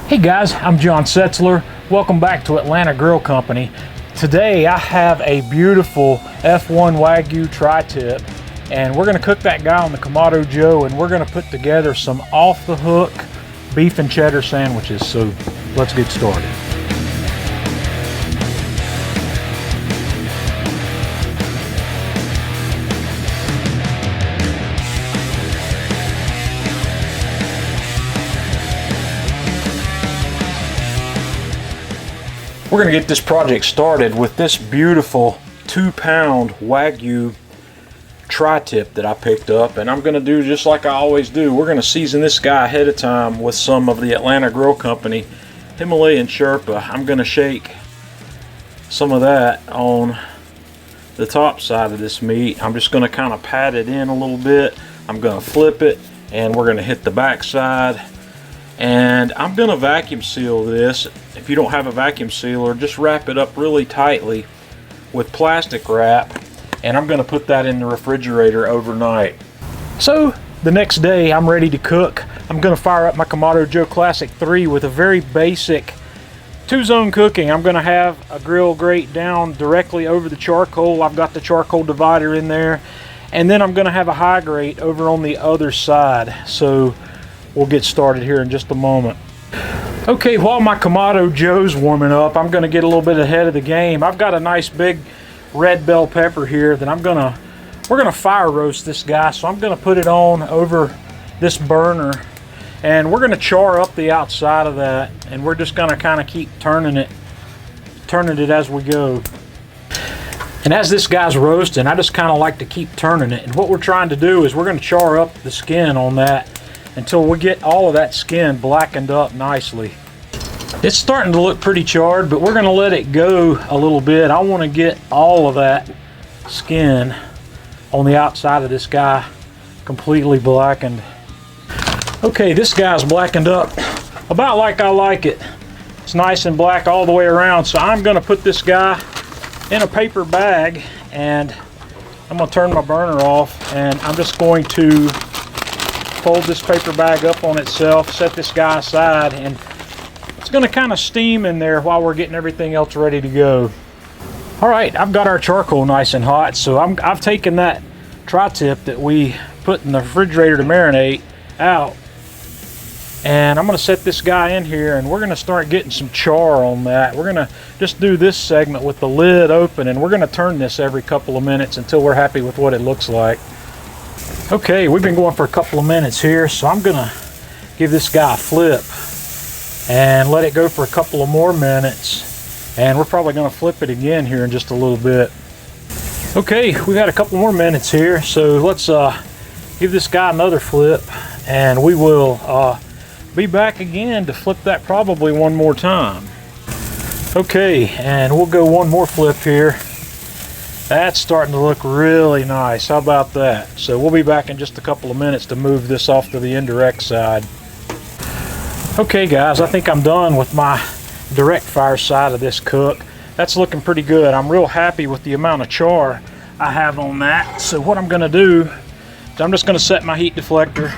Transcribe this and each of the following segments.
Hey guys, I'm John Setzler. Welcome back to Atlanta Grill Company. Today I have a beautiful F1 Wagyu tri-tip, and we're gonna cook that guy on the Kamado Joe, and we're gonna put together some off-the-hook beef and cheddar sandwiches. So let's get started. We're going to get this project started with this beautiful 2-pound Wagyu tri-tip that I picked up, and I'm going to do just like I always do. We're going to season this guy ahead of time with some of the Atlanta Grill Company Himalayan Sherpa. I'm going to shake some of that on the top side of this meat. I'm just going to kind of pat it in a little bit. I'm going to flip it, and we're going to hit the back side. And I'm going to vacuum seal this. If you don't have a vacuum sealer, just wrap it up really tightly with plastic wrap, and I'm going to put that in the refrigerator overnight. So the next day I'm ready to cook. I'm going to fire up my Kamado Joe Classic 3 with a very basic 2-zone cooking. I'm going to have a grill grate down directly over the charcoal. I've got the charcoal divider in there, and then I'm going to have a high grate over on the other side. So we'll get started here in just a moment. Okay, while my Kamado Joe's warming up, I'm going to get a little bit ahead of the game. I've got a nice big red bell pepper here that we're going to fire roast this guy. So I'm going to put it on over this burner, and we're going to char up the outside of that, and we're just going to kind of keep turning it as we go. And as this guy's roasting, I just kind of like to keep turning it. And what we're trying to do is we're going to char up the skin on that until we get all of that skin blackened up nicely. It's starting to look pretty charred, but we're going to let it go a little bit. I want to get all of that skin on the outside of this guy completely blackened. Okay, this guy's blackened up about like I like it. It's nice and black all the way around. So I'm going to put this guy in a paper bag, and I'm going to turn my burner off, and I'm just going to fold this paper bag up on itself, set this guy aside, and it's going to kind of steam in there while we're getting everything else ready to go. All right, I've got our charcoal nice and hot, so I've taken that tri-tip that we put in the refrigerator to marinate out, and I'm going to set this guy in here, and we're going to start getting some char on that. We're going to just do this segment with the lid open, and we're going to turn this every couple of minutes until we're happy with what it looks like. Okay, we've been going for a couple of minutes here, so I'm gonna give this guy a flip and let it go for a couple of more minutes, and we're probably gonna flip it again here in just a little bit. Okay, we've had a couple more minutes here, so let's give this guy another flip, and we will be back again to flip that probably one more time. Okay, and we'll go one more flip here. That's starting to look really nice. How about that? So we'll be back in just a couple of minutes to move this off to the indirect side. Okay guys, I think I'm done with my direct fire side of this cook. That's looking pretty good. I'm real happy with the amount of char I have on that. So what I'm gonna do is I'm just gonna set my heat deflector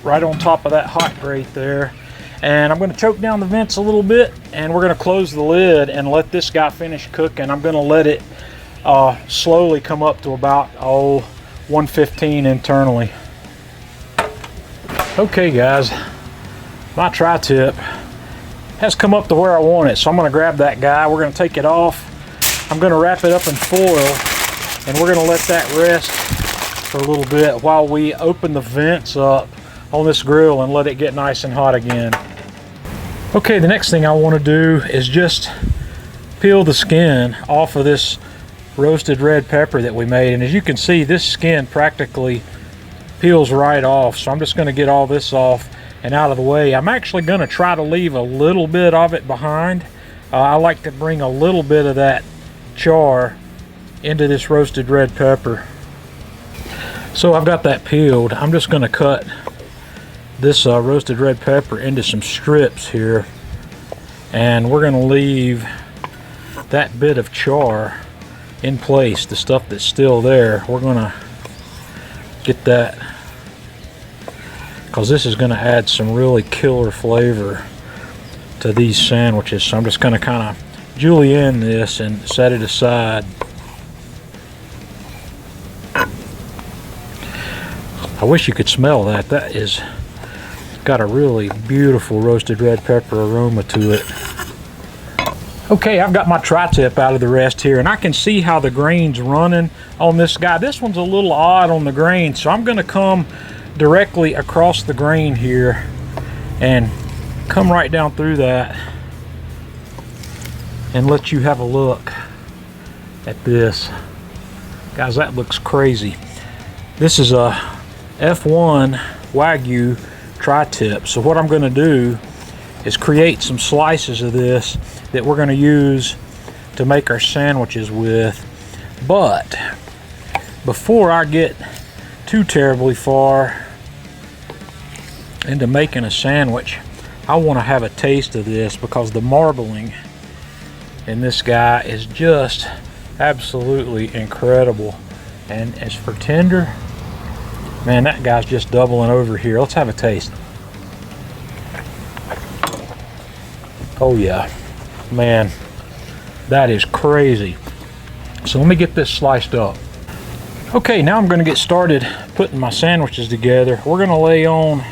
right on top of that hot grate there. And I'm gonna choke down the vents a little bit, and we're gonna close the lid and let this guy finish cooking. I'm gonna let it slowly come up to about 115 internally. Okay guys, my tri-tip has come up to where I want it, so I'm going to grab that guy. We're going to take it off. I'm going to wrap it up in foil, and we're going to let that rest for a little bit while we open the vents up on this grill and let it get nice and hot again. Okay, the next thing I want to do is just peel the skin off of this roasted red pepper that we made, and as you can see, this skin practically peels right off. So I'm just going to get all this off and out of the way. I'm actually going to try to leave a little bit of it behind. I like to bring a little bit of that char into this roasted red pepper. So I've got that peeled. I'm just going to cut this roasted red pepper into some strips here, and we're going to leave that bit of char in place, the stuff that's still there. We're going to get that, because this is going to add some really killer flavor to these sandwiches. So I'm just going to kind of julienne this and set it aside. I wish you could smell that. That is got a really beautiful roasted red pepper aroma to it. Okay, I've got my tri-tip out of the rest here, and I can see how the grain's running on this guy. This one's a little odd on the grain, so I'm going to come directly across the grain here and come right down through that and let you have a look at this. Guys, that looks crazy. This is a F1 Wagyu tri-tip. So what I'm going to do is create some slices of this that we're going to use to make our sandwiches with. But before I get too terribly far into making a sandwich, I want to have a taste of this, because the marbling in this guy is just absolutely incredible. And as for tender, man, that guy's just doubling over here. Let's have a taste. Oh yeah, man, that is crazy. So let me get this sliced up. Okay, now I'm going to get started putting my sandwiches together. We're going to lay on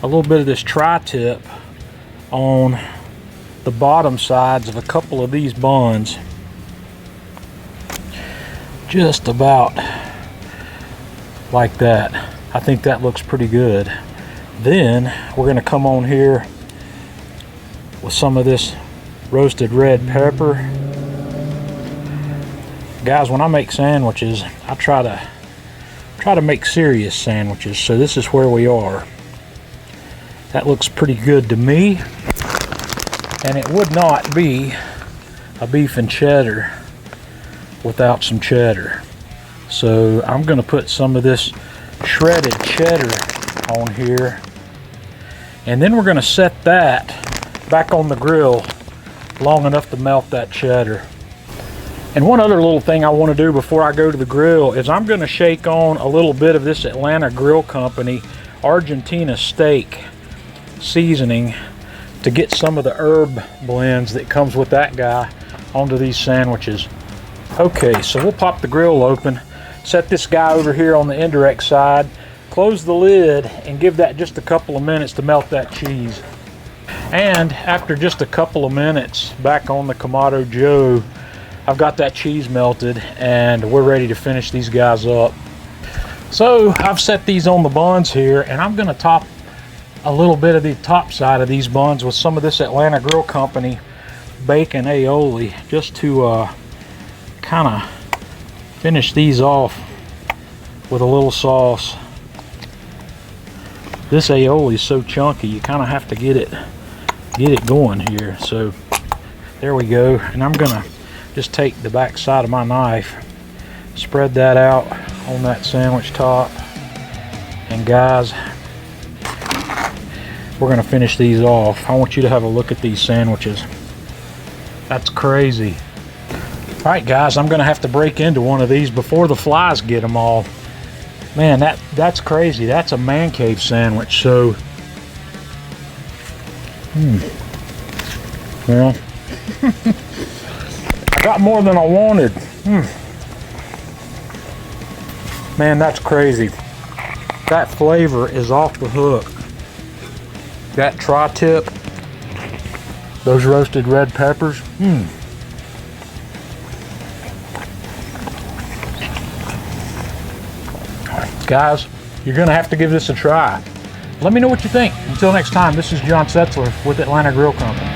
a little bit of this tri-tip on the bottom sides of a couple of these buns. Just about like that. I think that looks pretty good. Then we're going to come on here with some of this roasted red pepper. Guys, when I make sandwiches, I try to make serious sandwiches, so this is where we are. That looks pretty good to me, and it would not be a beef and cheddar without some cheddar. So I'm going to put some of this shredded cheddar on here, and then we're going to set that back on the grill long enough to melt that cheddar. And one other little thing I want to do before I go to the grill is I'm going to shake on a little bit of this Atlanta Grill Company Argentina steak seasoning to get some of the herb blends that comes with that guy onto these sandwiches. Okay, so we'll pop the grill open, set this guy over here on the indirect side, close the lid, and give that just a couple of minutes to melt that cheese. And after just a couple of minutes back on the Kamado Joe, I've got that cheese melted and we're ready to finish these guys up. So I've set these on the buns here, and I'm going to top a little bit of the top side of these buns with some of this Atlanta Grill Company bacon aioli, just to kind of finish these off with a little sauce. This aioli is so chunky, you kind of have to get it going here. So there we go. And I'm gonna just take the back side of my knife, spread that out on that sandwich top, and guys, we're gonna finish these off. I want you to have a look at these sandwiches. That's crazy. All right, guys, I'm gonna have to break into one of these before the flies get them all. Man, that's crazy. That's a man cave sandwich. So, well, I got more than I wanted. Man, that's crazy. That flavor is off the hook. That tri-tip, those roasted red peppers. Guys, you're gonna have to give this a try. Let me know what you think. Until next time, this is John Setzler with Atlanta Grill Company.